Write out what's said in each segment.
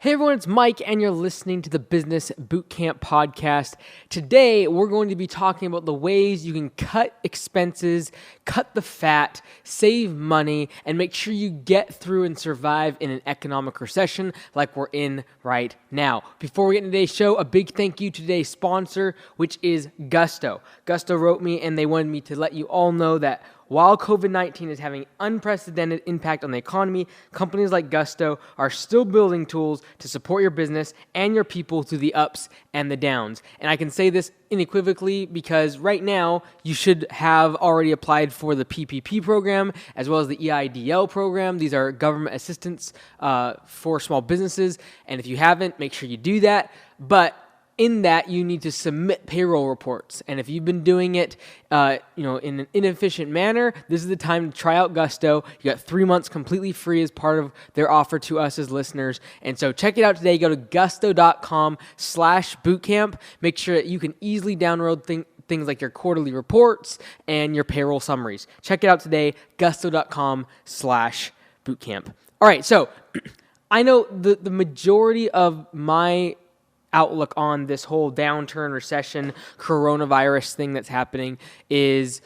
Hey everyone, it's Mike, and you're listening to the Business Bootcamp Podcast. Today, we're going to be talking about the ways you can cut expenses, cut the fat, save money, and make sure you get through and survive in an economic recession like we're in right now. Before we get into today's show, a big thank you to today's sponsor, which is Gusto. Gusto wrote me, and they wanted me to let you all know that while COVID-19 is having unprecedented impact on the economy, companies like Gusto are still building tools to support your business and your people through the ups and the downs. And I can say this unequivocally because right now you should have already applied for the PPP program as well as the EIDL program. These are government assistance for small businesses. And if you haven't, make sure you do that. But in that, you need to submit payroll reports. And if you've been doing it in an inefficient manner, this is the time to try out Gusto. You got 3 months completely free as part of their offer to us as listeners. And so check it out today. Go to gusto.com/bootcamp. Make sure that you can easily download things like your quarterly reports and your payroll summaries. Check it out today, gusto.com/bootcamp. All right, so I know the majority of my outlook on this whole downturn, recession, coronavirus thing that's happening is,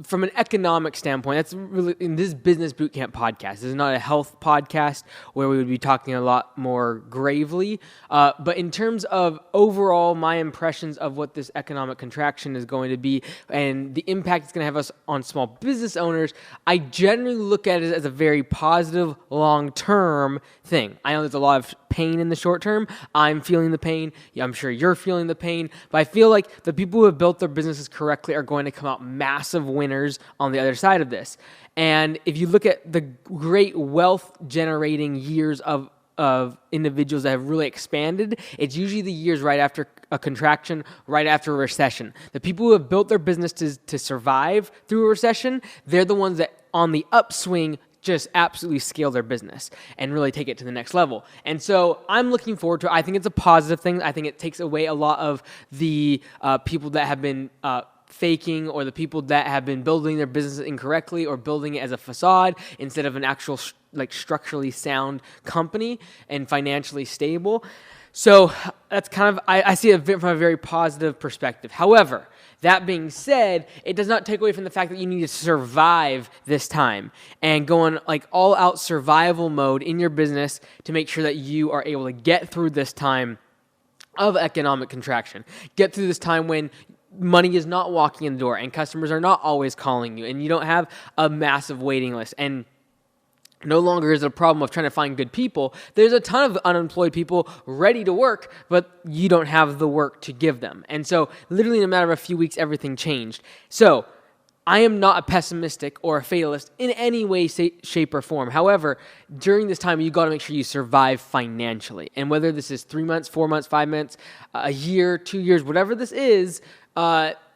from an economic standpoint, that's really in this Business Bootcamp podcast. This is not a health podcast where we would be talking a lot more gravely. But in terms of overall, my impressions of what this economic contraction is going to be and the impact it's going to have us on small business owners, I generally look at it as a very positive long-term thing. I know there's a lot of pain in the short term. I'm feeling the pain. I'm sure you're feeling the pain. But I feel like the people who have built their businesses correctly are going to come out massive winners on the other side of this. And if you look at the great wealth generating years of individuals that have really expanded, it's usually the years right after a contraction, right after a recession. The people who have built their business to survive through a recession, they're the ones that on the upswing just absolutely scale their business and really take it to the next level. And so I'm looking forward to it. I think it's a positive thing. I think it takes away a lot of the people that have been faking, or the people that have been building their business incorrectly or building it as a facade instead of an actual structurally sound company and financially stable. So that's kind of, I see it from a very positive perspective. However, that being said, it does not take away from the fact that you need to survive this time and go on all out survival mode in your business to make sure that you are able to get through this time of economic contraction, get through this time when money is not walking in the door and customers are not always calling you and you don't have a massive waiting list. And no longer is it a problem of trying to find good people. There's a ton of unemployed people ready to work, but you don't have the work to give them. And so literally in a matter of a few weeks, everything changed. So I am not a pessimistic or a fatalist in any way, shape, or form. However, during this time, you got to make sure you survive financially. And whether this is 3 months, 4 months, 5 months, a year, 2 years, whatever this is,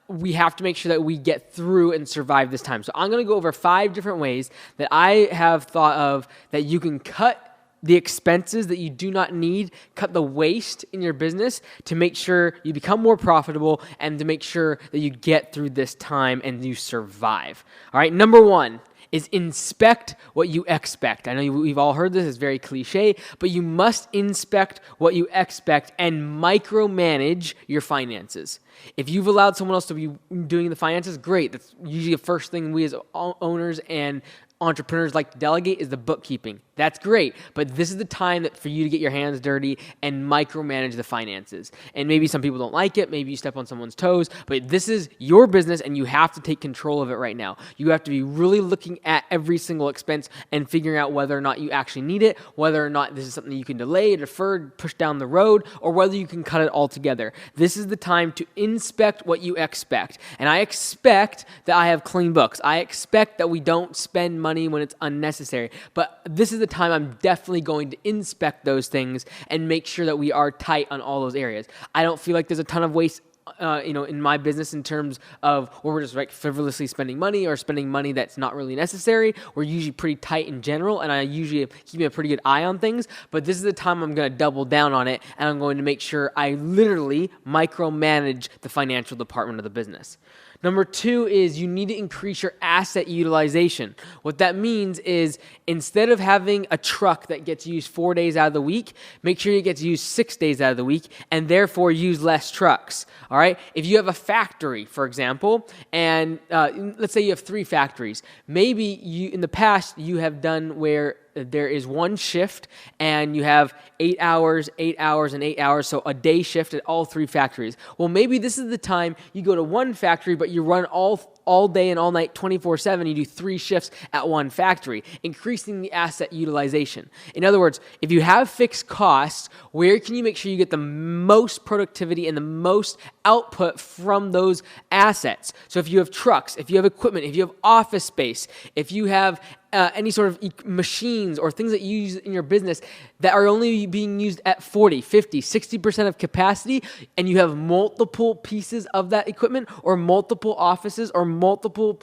we have to make sure that we get through and survive this time. So I'm going to go over 5 different ways that I have thought of that you can cut the expenses that you do not need, cut the waste in your business to make sure you become more profitable and to make sure that you get through this time and you survive. All right, number 1 is inspect what you expect. I know we've all heard this, it's very cliche, but you must inspect what you expect and micromanage your finances. If you've allowed someone else to be doing the finances, great. That's usually the first thing we as owners and entrepreneurs like to delegate is the bookkeeping. That's great, but this is the time for you to get your hands dirty and micromanage the finances. And maybe some people don't like it, maybe you step on someone's toes, but this is your business and you have to take control of it right now. You have to be really looking at every single expense and figuring out whether or not you actually need it, whether or not this is something you can delay, defer, push down the road, or whether you can cut it all together. This is the time to inspect what you expect. And I expect that I have clean books. I expect that we don't spend money when it's unnecessary. But this is the time I'm definitely going to inspect those things and make sure that we are tight on all those areas. I don't feel like there's a ton of waste in my business in terms of where we're just frivolously spending money or spending money that's not really necessary. We're usually pretty tight in general, and I usually keep a pretty good eye on things, but this is the time I'm going to double down on it, and I'm going to make sure I literally micromanage the financial department of the business. Number 2 is you need to increase your asset utilization. What that means is instead of having a truck that gets used 4 days out of the week, make sure it gets used 6 days out of the week and therefore use less trucks. All right. If you have a factory, for example, and let's say you have 3 factories, maybe in the past you have done where there is one shift and you have 8 hours, 8 hours, and 8 hours, so a day shift at all 3 factories. Well, maybe this is the time you go to one factory, but you run all day and all night 24/7. You do 3 shifts at one factory, increasing the asset utilization. In other words, if you have fixed costs, where can you make sure you get the most productivity and the most output from those assets? So if you have trucks, if you have equipment, if you have office space, if you have any sort of machines or things that you use in your business that are only being used at 40, 50, 60% of capacity, and you have multiple pieces of that equipment or multiple offices or multiple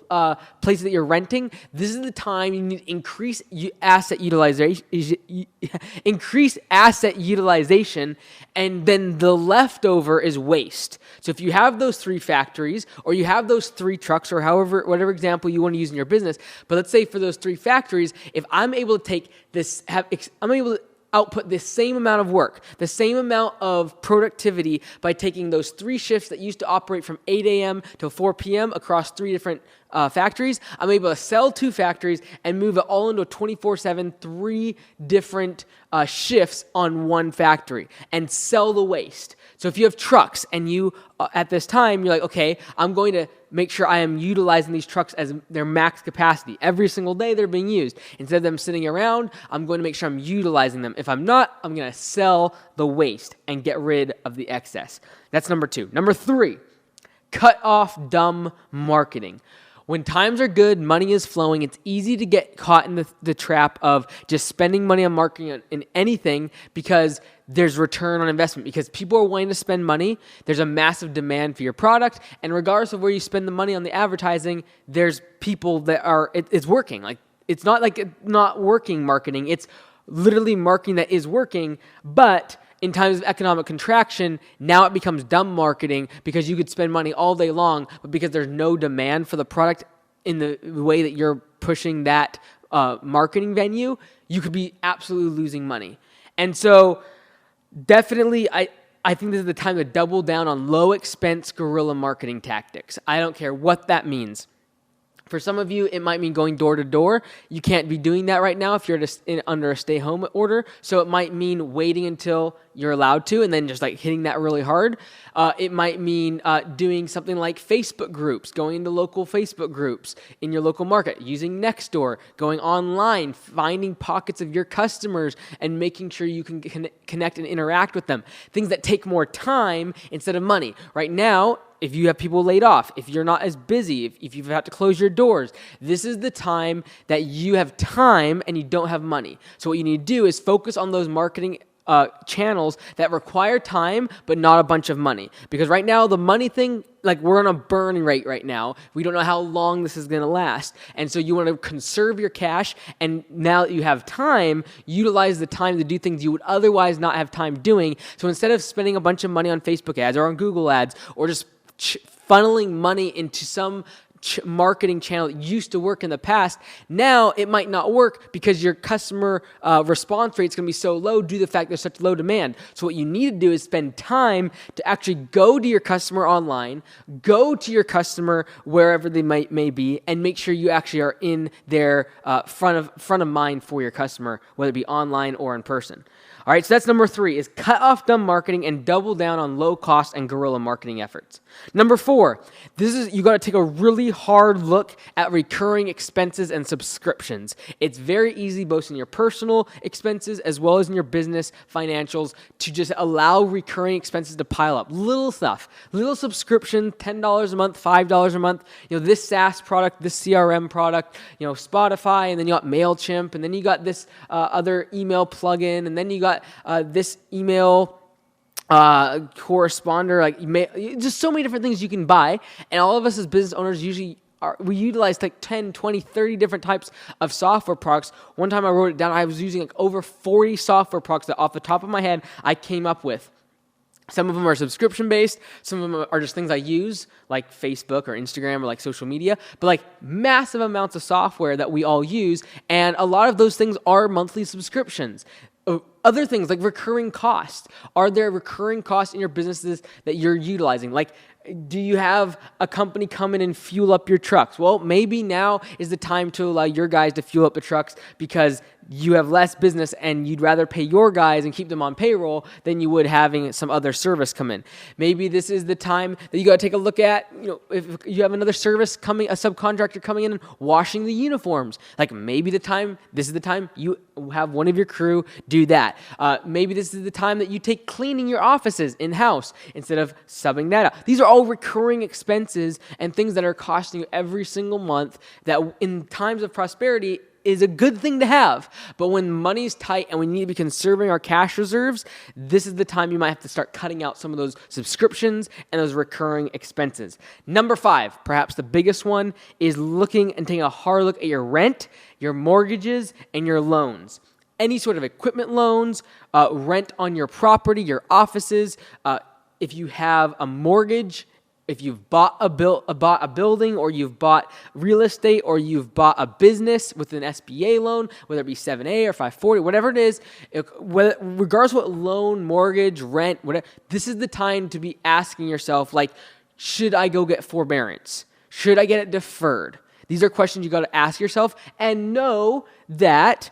places that you're renting, this is the time you need to increase asset utilization, and then the leftover is waste. So if you have those 3 factories or you have those 3 trucks or whatever example you want to use in your business, but let's say for those 3 factories, if I'm able to take this, I'm able to output the same amount of work, the same amount of productivity by taking those 3 shifts that used to operate from 8 a.m. to 4 p.m. across 3 different factories. I'm able to sell 2 factories and move it all into a 24/7, 3 different shifts on one factory and sell the waste. So if you have trucks and you, at this time, you're like, okay, I'm going to make sure I am utilizing these trucks as their max capacity. Every single day they're being used. Instead of them sitting around, I'm going to make sure I'm utilizing them. If I'm not, I'm going to sell the waste and get rid of the excess. That's number 2. Number 3, cut off dumb marketing. When times are good, money is flowing, it's easy to get caught in the trap of just spending money on marketing in anything because there's return on investment, because people are wanting to spend money. There's a massive demand for your product, and regardless of where you spend the money on the advertising, there's people that are, it's working. Like, it's not like it's not working marketing. It's literally marketing that is working, but in times of economic contraction, now it becomes dumb marketing because you could spend money all day long, but because there's no demand for the product in the way that you're pushing that marketing venue, you could be absolutely losing money. And so definitely, I think this is the time to double down on low expense guerrilla marketing tactics. I don't care what that means. For some of you, it might mean going door to door. You can't be doing that right now if you're under a stay-home order. So it might mean waiting until you're allowed to and then just like hitting that really hard. It might mean doing something like Facebook groups, going into local Facebook groups in your local market, using Nextdoor, going online, finding pockets of your customers and making sure you can connect and interact with them. Things that take more time instead of money. Right now, if you have people laid off, if you're not as busy, if you've had to close your doors, this is the time that you have time and you don't have money. So what you need to do is focus on those marketing channels that require time but not a bunch of money. Because right now, the money thing, like, we're on a burn rate right now. We don't know how long this is going to last. And so you want to conserve your cash, and now that you have time, utilize the time to do things you would otherwise not have time doing. So instead of spending a bunch of money on Facebook ads or on Google ads or just funneling money into some marketing channel that used to work in the past, now it might not work because your customer response rate is going to be so low due to the fact there's such low demand. So what you need to do is spend time to actually go to your customer online, go to your customer wherever they may be, and make sure you actually are in their front of mind for your customer, whether it be online or in person. All right, so that's number 3, is cut off dumb marketing and double down on low cost and guerrilla marketing efforts. Number 4, you got to take a really hard look at recurring expenses and subscriptions. It's very easy, both in your personal expenses as well as in your business financials, to just allow recurring expenses to pile up. Little stuff, little subscription, $10 a month, $5 a month. You know, this SaaS product, this CRM product, you know, Spotify, and then you got MailChimp, and then you got this other email plugin, and then you got this email corresponder, like just so many different things you can buy. And all of us as business owners we utilize like 10, 20, 30 different types of software products. One time I wrote it down, I was using like over 40 software products that off the top of my head I came up with. Some of them are subscription based. Some of them are just things I use like Facebook or Instagram or like social media, but like massive amounts of software that we all use. And a lot of those things are monthly subscriptions. Other things like recurring costs. Are there recurring costs in your businesses that you're utilizing? Like, do you have a company come in and fuel up your trucks? Well, maybe now is the time to allow your guys to fuel up the trucks because you have less business and you'd rather pay your guys and keep them on payroll than you would having some other service come in. Maybe this is the time that you got to take a look at, if you have another service coming, a subcontractor coming in and washing the uniforms. Like maybe this is the time you have one of your crew do that. Maybe this is the time that you take cleaning your offices in-house instead of subbing that out. These are all recurring expenses and things that are costing you every single month that in times of prosperity is a good thing to have. But when money's tight and we need to be conserving our cash reserves, this is the time you might have to start cutting out some of those subscriptions and those recurring expenses. Number 5, perhaps the biggest one, is looking and taking a hard look at your rent, your mortgages, and your loans. Any sort of equipment loans, rent on your property, your offices, if you have a mortgage, if you've bought a building, or you've bought real estate, or you've bought a business with an SBA loan, whether it be 7A or 540, whatever it is, regardless of what loan, mortgage, rent, whatever, this is the time to be asking yourself, like, should I go get forbearance? Should I get it deferred? These are questions you got to ask yourself, and know that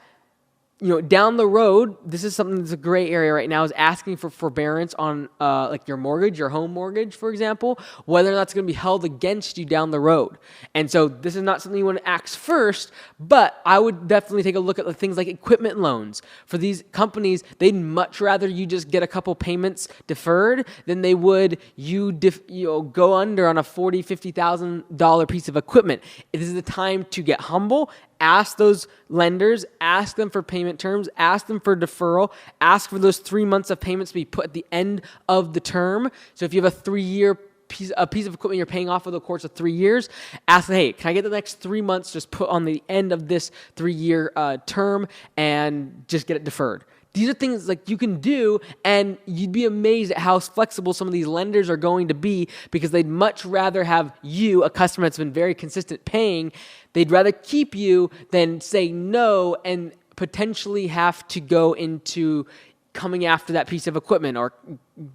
down the road, this is something that's a gray area right now, is asking for forbearance on like your mortgage, your home mortgage, for example, whether or not it's going to be held against you down the road. And so this is not something you want to ask first, but I would definitely take a look at things like equipment loans. For these companies, they'd much rather you just get a couple payments deferred than they would you go under on a $40,000, $50,000 piece of equipment. This is the time to get humble. Ask those lenders, ask them for payment terms, ask them for deferral, ask for those 3 months of payments to be put at the end of the term. So if you have a 3-year piece of equipment you're paying off over the course of 3 years, ask them, hey, can I get the next 3 months just put on the end of this 3-year term and just get it deferred? These are things like you can do, and you'd be amazed at how flexible some of these lenders are going to be, because they'd much rather have you, a customer that's been very consistent paying, they'd rather keep you than say no and potentially have to go into coming after that piece of equipment, or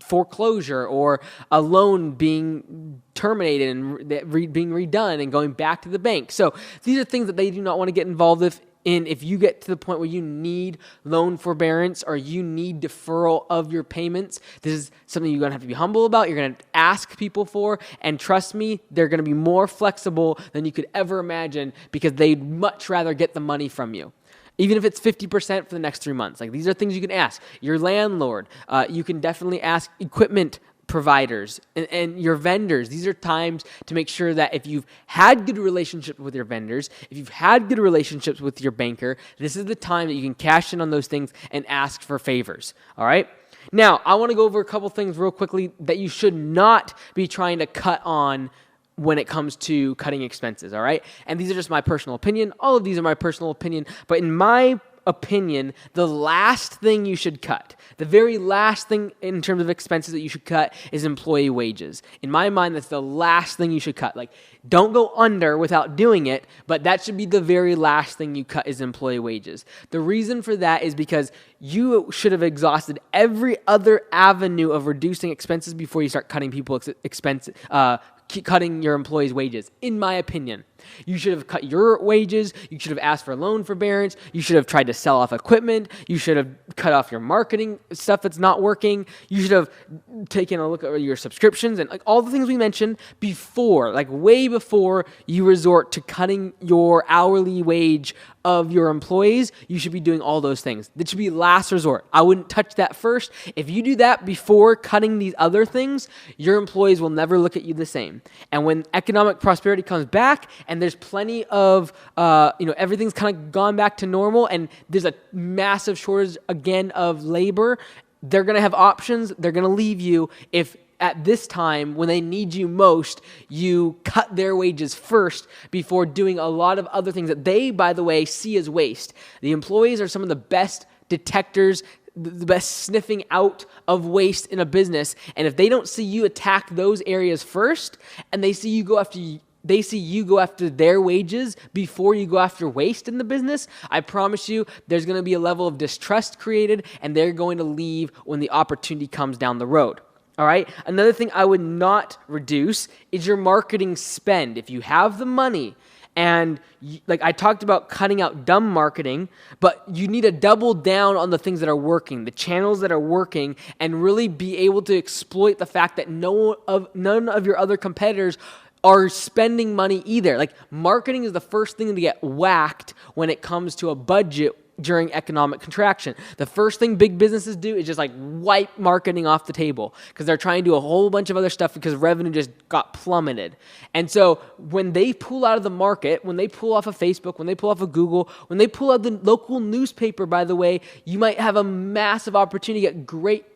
foreclosure, or a loan being terminated and being redone and going back to the bank. So these are things that they do not want to get involved with. And if you get to the point where you need loan forbearance or you need deferral of your payments, this is something you're going to have to be humble about. You're going to ask people for, and trust me, they're going to be more flexible than you could ever imagine, because they'd much rather get the money from you. Even if it's 50% for the next 3 months. Like, these are things you can ask. Your landlord, you can definitely ask equipment providers and your vendors. These are times to make sure that if you've had good relationships with your vendors, if you've had good relationships with your banker, this is the time that you can cash in on those things and ask for favors. All right? Now, I want to go over a couple things real quickly that you should not be trying to cut on when it comes to cutting expenses, all right? And these are just my personal opinion. All of these are my personal opinion, but in my opinion, the last thing you should cut, the very last thing in terms of expenses that you should cut, is employee wages. In my mind, that's the last thing you should cut. Like, don't go under without doing it, but that should be the very last thing you cut, is employee wages. The reason for that is because you should have exhausted every other avenue of reducing expenses before you start cutting cutting your employees' wages, in my opinion. You should have cut your wages. You should have asked for loan forbearance. You should have tried to sell off equipment. You should have cut off your marketing stuff that's not working. You should have taken a look at your subscriptions and like all the things we mentioned before, like way before you resort to cutting your hourly wage of your employees. You should be doing all those things. That should be last resort. I wouldn't touch that first. If you do that before cutting these other things, your employees will never look at you the same. And when economic prosperity comes back and there's plenty of, everything's kind of gone back to normal and there's a massive shortage again of labor, they're going to have options. They're going to leave you if at this time, when they need you most, you cut their wages first before doing a lot of other things that they, by the way, see as waste. The employees are some of the best detectors the best sniffing out of waste in a business. And if they don't see you attack those areas first, and they see you go after their wages before you go after waste in the business, I promise you there's going to be a level of distrust created, and they're going to leave when the opportunity comes down the road. All right. Another thing I would not reduce is your marketing spend. If you have the money, and like I talked about cutting out dumb marketing, but you need to double down on the things that are working, the channels that are working, and really be able to exploit the fact that none of your other competitors are spending money either. Like, marketing is the first thing to get whacked when it comes to a budget during economic contraction. The first thing big businesses do is just like wipe marketing off the table because they're trying to do a whole bunch of other stuff because revenue just got plummeted. And so when they pull out of the market, when they pull off of Facebook, when they pull off of Google, when they pull out the local newspaper, by the way, you might have a massive opportunity to get great,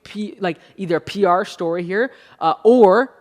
either a PR story here or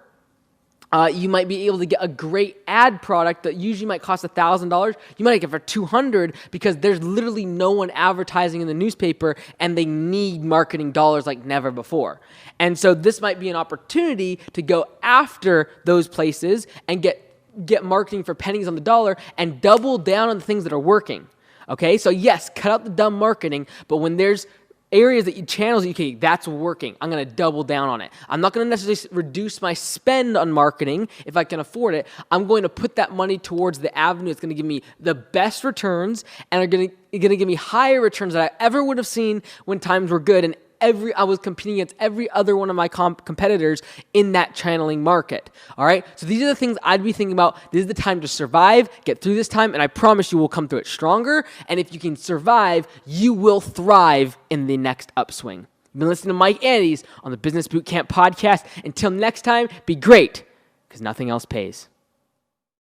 you might be able to get a great ad product that usually might cost $1,000. You might get it for $200 because there's literally no one advertising in the newspaper, and they need marketing dollars like never before. And so this might be an opportunity to go after those places and get marketing for pennies on the dollar and double down on the things that are working. Okay, so yes, cut out the dumb marketing, but when there's areas channels that that's working, I'm going to double down on it. I'm not going to necessarily reduce my spend on marketing if I can afford it. I'm going to put that money towards the avenue that's going to give me the best returns and are going to give me higher returns than I ever would have seen when times were good. And I was competing against every other one of my competitors in that channeling market. All right. So these are the things I'd be thinking about. This is the time to survive, get through this time, and I promise you we'll come through it stronger. And if you can survive, you will thrive in the next upswing. You've been listening to Mike Andes on the Business Bootcamp podcast. Until next time, be great, because nothing else pays.